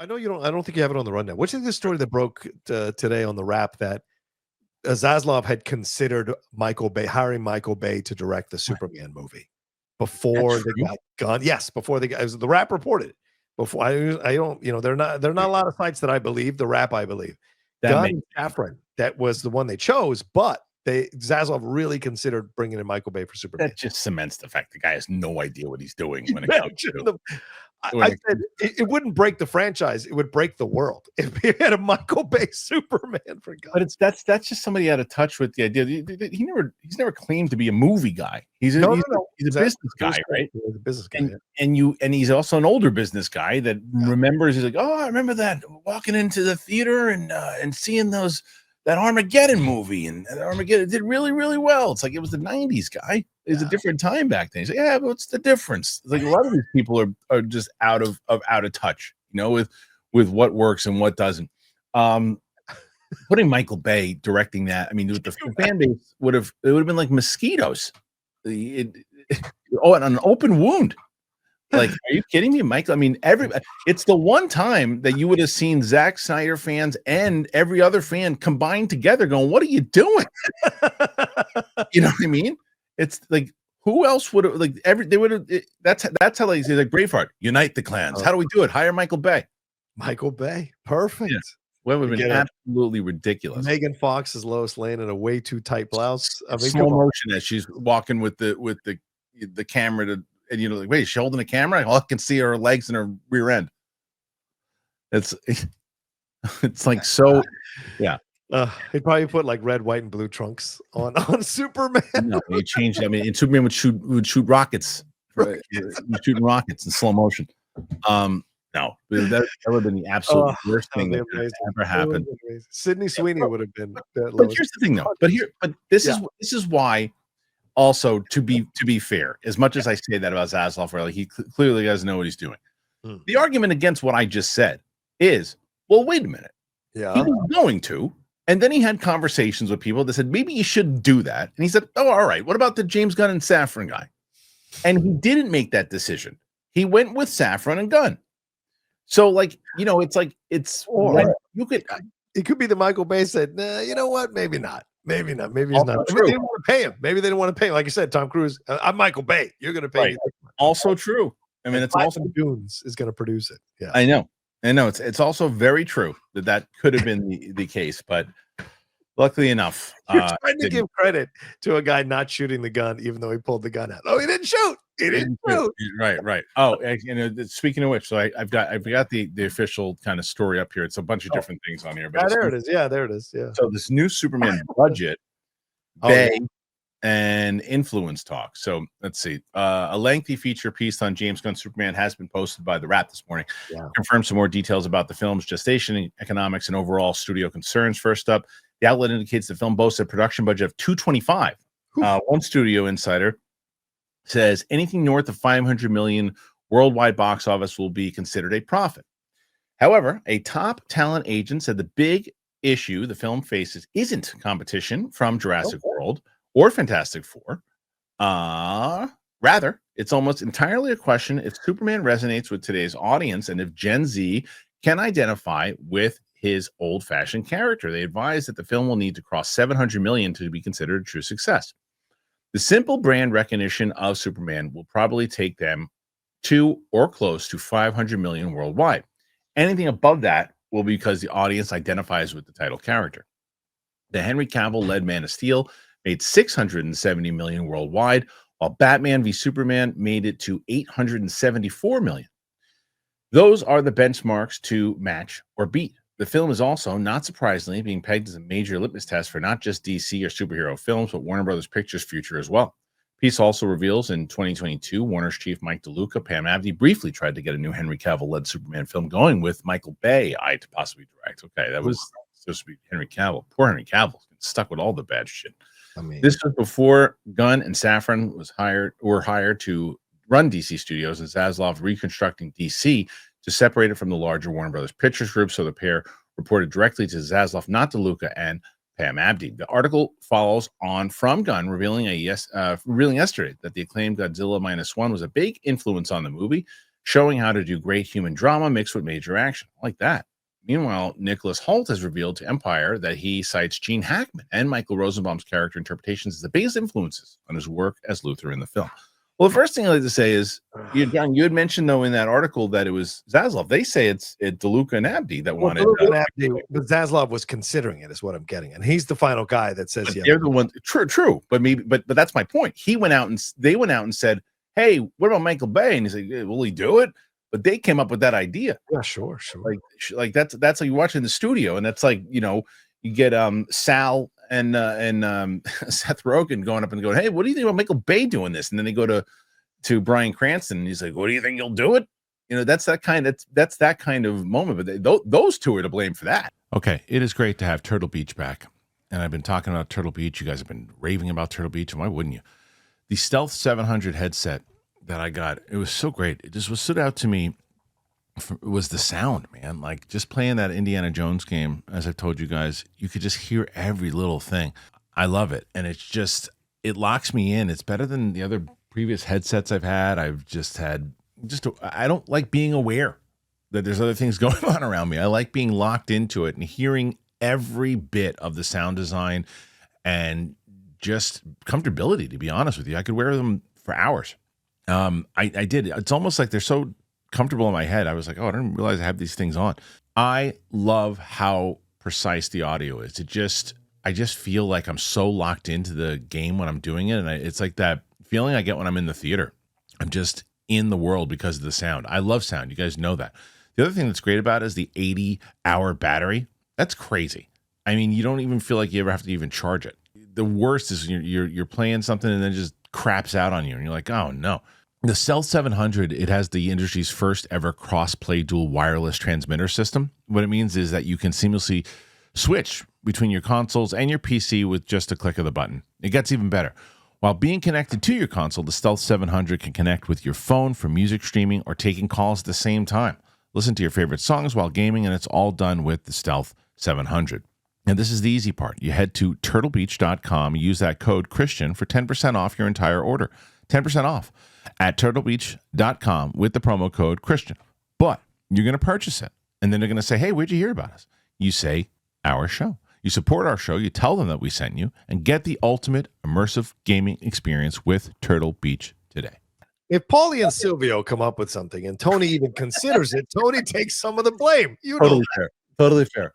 I know you don't. I don't think you have it on the rundown. Which is the story that broke today on the Wrap that Zaslav had considered hiring Michael Bay to direct the Superman movie before they got gone. Yes, before they got. The Wrap reported it. Before I don't. They're not a lot of sites that I believe. The Wrap, I believe. Gunn and Safran, that was the one they chose, but Zaslav really considered bringing in Michael Bay for Superman. That just cements the fact the guy has no idea what he's doing when it comes to. I said it wouldn't break the franchise; it would break the world if he had a Michael Bay Superman. For God, but that's just somebody out of touch with the idea. He's never claimed to be a movie guy. He's a business guy, right? He's a business guy, and he's also an older business guy that remembers. He's like, oh, I remember that walking into the theater and seeing that Armageddon movie, and Armageddon did really, really well. It's like it was the 90s, guy. It was a different time back then. He's like, yeah, but what's the difference? Like a lot of these people are just out of touch, with what works and what doesn't. Putting Michael Bay directing that, I mean, the fan base would have been like mosquitoes. And an open wound. Like, are you kidding me, Michael? I mean, it's the one time that you would have seen Zack Snyder fans and every other fan combined together going, what are you doing? You know what I mean? It's like, who else would have, they would have, that's how they say, like, Braveheart, unite the clans. How do we do it? Hire Michael Bay. Michael Bay. Perfect. Yeah. Well, it would have been absolutely ridiculous. Megan Fox is Lois Lane in a way too tight blouse. I mean, slow motion as she's walking with the camera to, and like, wait, is she holding a camera? All I can see are her legs and her rear end. It's like, so, yeah. He'd probably put like red, white, and blue trunks on Superman. No, he changed. I mean, and Superman would shoot rockets, right? Shooting rockets in slow motion. No, that would have been the absolute worst thing that could ever happened. Sydney Sweeney would have been. But here's the thing, though. But this is why. Also, to be fair, as much as I say that about Zaslav, really, he clearly doesn't know what he's doing. The argument against what I just said is, well, wait a minute. Yeah, he was going to, and then he had conversations with people that said maybe you shouldn't do that, and he said, oh, all right. What about the James Gunn and Safran guy? And he didn't make that decision. He went with Safran and Gunn. So, like, you could. It could be that Michael Bay said, nah, you know what? Maybe not. Maybe not. Maybe he's not. Maybe they didn't want to pay him. Maybe they didn't want to pay him. Like you said, Tom Cruise. I'm Michael Bay. You're going to pay me. Also true. I mean, it's also Dunes is going to produce it. Yeah, I know. It's also very true that could have been the case, but luckily enough, you're trying to give credit to a guy not shooting the gun, even though he pulled the gun out. Oh, he didn't shoot. He didn't shoot. Right. Oh, speaking of which, so I've got the official kind of story up here. It's a bunch of different things on here. But there it is. Yeah, there it is. Yeah. So this new Superman budget, Bay, and influence talk. So let's see. A lengthy feature piece on James Gunn's Superman has been posted by The Wrap this morning. Yeah. Confirms some more details about the film's gestation, economics, and overall studio concerns. First up, the outlet indicates the film boasts a production budget of $225. One studio insider says anything north of 500 million worldwide box office will be considered a profit. However, a top talent agent said the big issue the film faces isn't competition from Jurassic World or Fantastic Four. Rather, it's almost entirely a question if Superman resonates with today's audience and if Gen Z can identify with his old-fashioned character. They advise that the film will need to cross 700 million to be considered a true success. The simple brand recognition of Superman will probably take them to or close to 500 million worldwide. Anything above that will be because the audience identifies with the title character. The Henry Cavill-led Man of Steel made 670 million worldwide, while Batman v Superman made it to 874 million. Those are the benchmarks to match or beat. The film is also, not surprisingly, being pegged as a major litmus test for not just DC or superhero films, but Warner Brothers Pictures' future as well. Piece also reveals in 2022, Warner's chief Mike DeLuca, Pam Abdi, briefly tried to get a new Henry Cavill-led Superman film going with Michael Bay to possibly direct. Okay, that was supposed to be Henry Cavill. Poor Henry Cavill, stuck with all the bad shit. I mean, this was before Gunn and Safran were hired to run DC Studios, and Zaslav reconstructing DC to separate it from the larger Warner Brothers Pictures group, so the pair reported directly to Zaslav, not DeLuca, and Pam Abdi. The article follows on from Gunn, revealing yesterday that the acclaimed Godzilla -1 was a big influence on the movie. showing how to do great human drama mixed with major action. I like that. Meanwhile, Nicholas Hoult has revealed to Empire that he cites Gene Hackman and Michael Rosenbaum's character interpretations as the biggest influences on his work as Luthor in the film. Well, the first thing I'd like to say is, John, you had mentioned, though, in that article that it was Zaslav. They say it's DeLuca and Abdi that wanted it. But Zaslav was considering it, is what I'm getting. And he's the final guy that says, yeah. They're the one. True. But that's my point. They went out and said, hey, what about Michael Bay? And he's like, will he do it? But they came up with that idea. Yeah, sure. Like that's like you watch in the studio, and that's like, you get Sal and Seth Rogen going up and going, hey, what do you think about Michael Bay doing this? And then they go to Bryan Cranston, and he's like, what do you think he'll do it? That's that kind of moment. But those two are to blame for that. Okay, it is great to have Turtle Beach back, and I've been talking about Turtle Beach. You guys have been raving about Turtle Beach, and why wouldn't you? The Stealth 700 headset that I got, it was so great. It just stood out to me. It was the sound, man. Like just playing that Indiana Jones game, as I've told you guys, you could just hear every little thing. I love it, and it locks me in. It's better than the other previous headsets I've had. I don't like being aware that there's other things going on around me. I like being locked into it and hearing every bit of the sound design and just comfortability, to be honest with you. I could wear them for hours. I did. It's almost like they're so comfortable in my head. I was like, oh, I didn't realize I have these things on. I love how precise the audio is. I just feel like I'm so locked into the game when I'm doing it. And it's like that feeling I get when I'm in the theater. I'm just in the world because of the sound. I love sound. You guys know that. The other thing that's great about it is the 80-hour battery. That's crazy. I mean, you don't even feel like you ever have to even charge it. The worst is you're playing something and then it just craps out on you. And you're like, oh, no. The Stealth 700, it has the industry's first ever cross-play dual wireless transmitter system. What it means is that you can seamlessly switch between your consoles and your PC with just a click of the button. It gets even better. While being connected to your console, the Stealth 700 can connect with your phone for music streaming or taking calls at the same time. Listen to your favorite songs while gaming, and it's all done with the Stealth 700. And this is the easy part. You head to turtlebeach.com, use that code Kristian for 10% off your entire order. 10% off at turtlebeach.com with the promo code Kristian. But you're going to purchase it, and then they're going to say, hey, where'd you hear about us? You say, our show. You support our show, you tell them that we sent you, and get the ultimate immersive gaming experience with Turtle Beach today. If Paulie and Silvio come up with something and Tony even considers it, Tony takes some of the blame. Totally fair. Totally fair.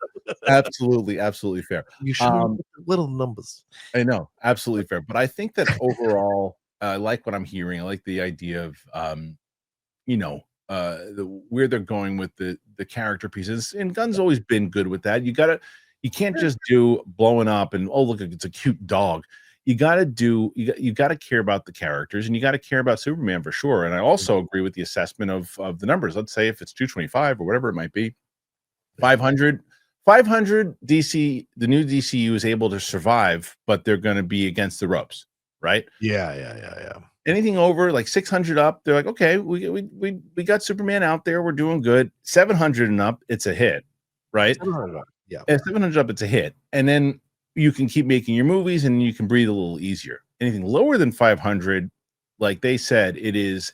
Absolutely fair. You should little numbers. I know. Absolutely fair. But I think that overall, I like what I'm hearing. I like the idea of, where they're going with the character pieces. And Gunn's always been good with that. You can't just do blowing up and, oh, look, it's a cute dog. You got to care about the characters, and you got to care about Superman for sure. And I also agree with the assessment of the numbers. Let's say if it's 225 or whatever it might be, 500 DC, the new DCU is able to survive, but they're going to be against the ropes, right? Yeah. Anything over like 600 up, they're like, okay, we got Superman out there, we're doing good. 700 and up, it's a hit, right? 700 up. Yeah. At 700 up, it's a hit. And then you can keep making your movies and you can breathe a little easier. Anything lower than 500, like they said, it is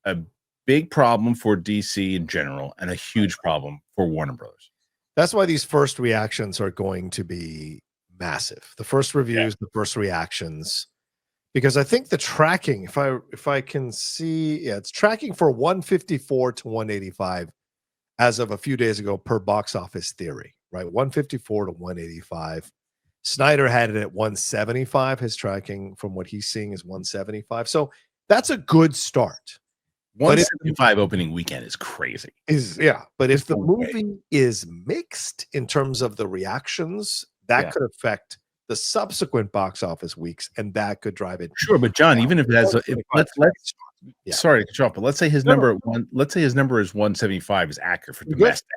a big problem for DC in general and a huge problem for Warner Brothers. That's why these first reactions are going to be massive. The first reviews, the first reactions, because I think the tracking, if I can see, it's tracking for 154 to 185 as of a few days ago per Box Office Theory, right? 154 to 185. Snyder had it at 175. His tracking from what he's seeing is 175. So that's a good start. 175 opening weekend is crazy. But if the movie is mixed in terms of the reactions, that could affect the subsequent box office weeks, and that could drive it. Sure, but John, even if it has, sorry to cut you off, but let's say his number is 175 is accurate for domestic,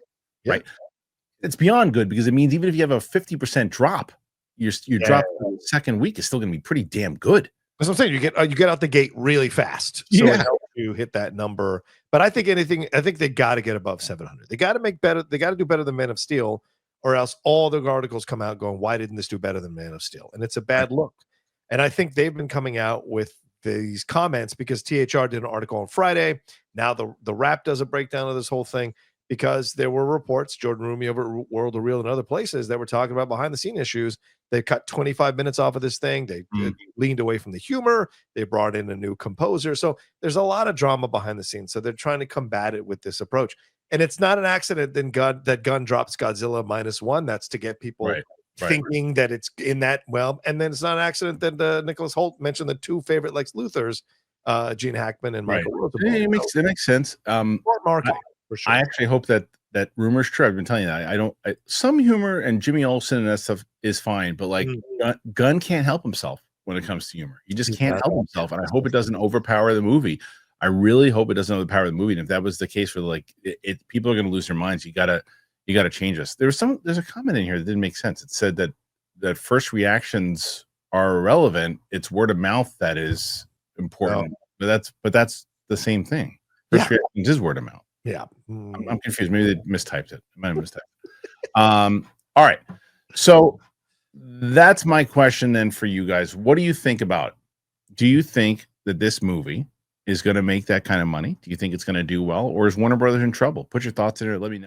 right? It's beyond good because it means even if you have a 50% drop, your drop the second week is still going to be pretty damn good. That's what I'm saying. You get out the gate really fast, so it helps you hit that number. But I think they got to get above 700. They got to make better. They got to do better than Man of Steel, or else all the articles come out going, "Why didn't this do better than Man of Steel?" And it's a bad look. And I think they've been coming out with these comments because THR did an article on Friday. Now the Wrap does a breakdown of this whole thing because there were reports, Jordan Rumi over at World of Real and other places, that were talking about behind the scene issues. They cut 25 minutes off of this thing. They leaned away from the humor. They brought in a new composer. So there's a lot of drama behind the scenes. So they're trying to combat it with this approach. And it's not an accident that Gunn drops Godzilla -1. That's to get people thinking that it's in that realm. And then it's not an accident that Nicholas Hoult mentioned the two favorite Lex Luthors, Gene Hackman and Michael Rosenbaum. It makes sense. Marketing, for sure. I actually hope that rumor is true. I've been telling you that. Some humor and Jimmy Olsen and that stuff is fine, but like Gunn can't help himself when it comes to humor. He just can't help himself. And I hope it doesn't overpower the movie. I really hope it doesn't overpower the movie. And if that was the case for people are going to lose their minds, you gotta change this. There's a comment in here that didn't make sense. It said that first reactions are irrelevant. It's word of mouth that is important. But that's the same thing. First reactions is word of mouth. Yeah. I'm confused. Maybe they mistyped it. I might have mistyped it. All right. So that's my question then for you guys. What do you think about it? Do you think that this movie is going to make that kind of money? Do you think it's going to do well? Or is Warner Brothers in trouble? Put your thoughts in there. Let me know.